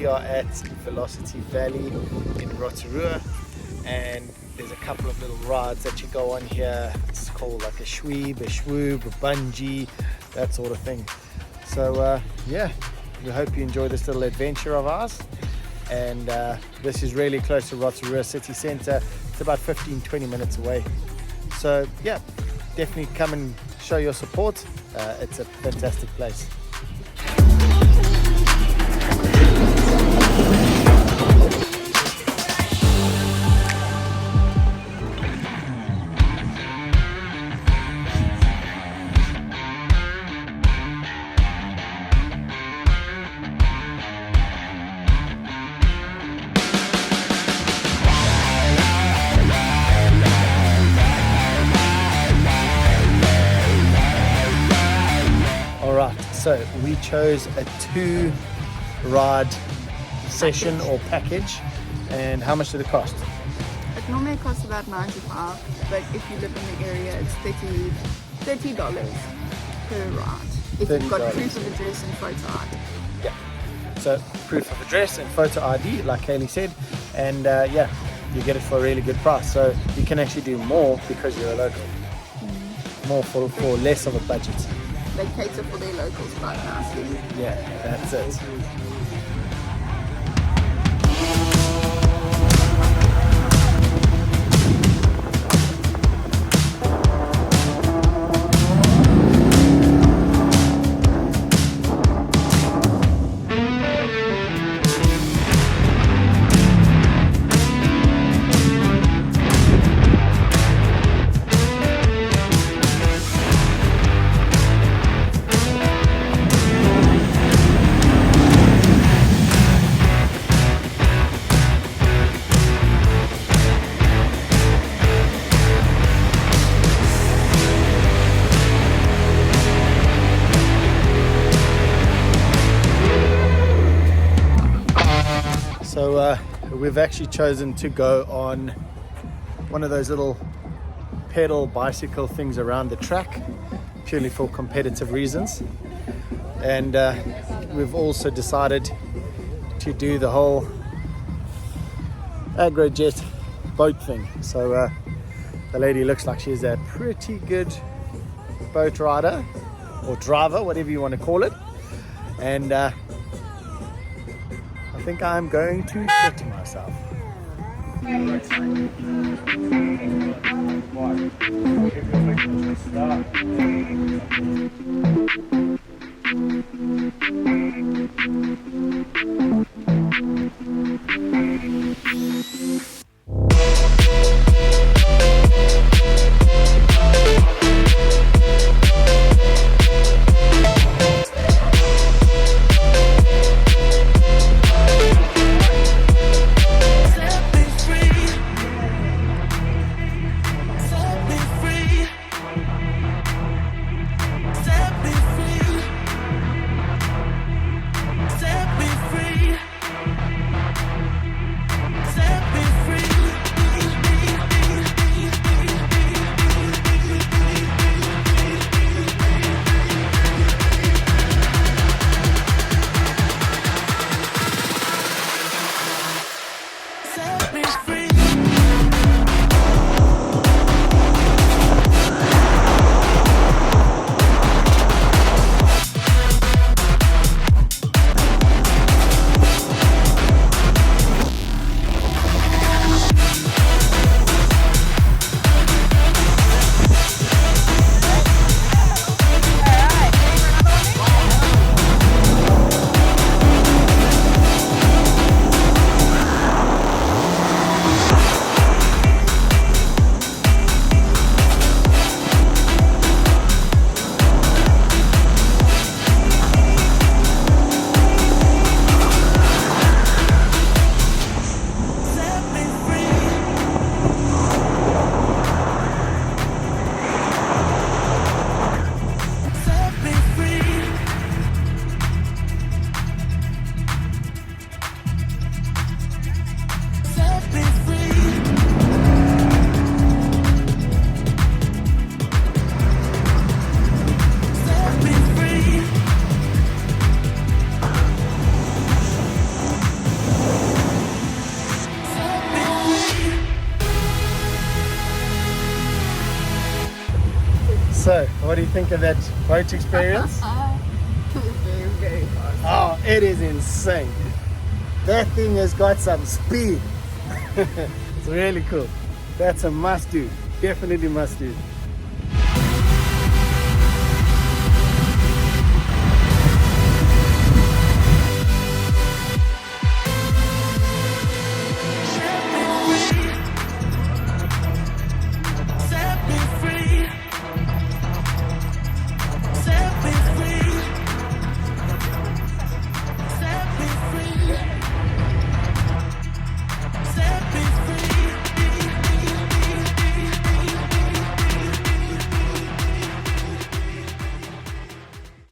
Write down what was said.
we are at Velocity Valley in Rotorua, and there's a couple of little rides that you go on here. It's called like a shweeb, a swoob, a bungee, that sort of thing. So yeah, we hope you enjoy this little adventure of ours. And this is really close to Rotorua city centre. It's about 15-20 minutes away. So yeah, definitely come and show your support. It's a fantastic place. So we chose a 2-ride session or package. And how much did it cost? It normally costs about $95, but if you live in the area, it's $30 per ride. If you've got proof of address and photo ID. Yeah. So proof of address and photo ID, like Kaylee said, and yeah, you get it for a really good price. So you can actually do more because you're a local. More for less of a budget. They cater for their locals quite nicely. Yeah, that's it. So we've actually chosen to go on one of those little pedal bicycle things around the track, purely for competitive reasons. And we've also decided to do the whole Agrojet boat thing. So the lady looks like she's a pretty good boat rider or driver, whatever you want to call it. And I think I'm going to shit myself. Set me free. So, what do you think of that boat experience? Very, very fast. Oh, it is insane. That thing has got some speed. It's really cool. That's a must do. Definitely must do.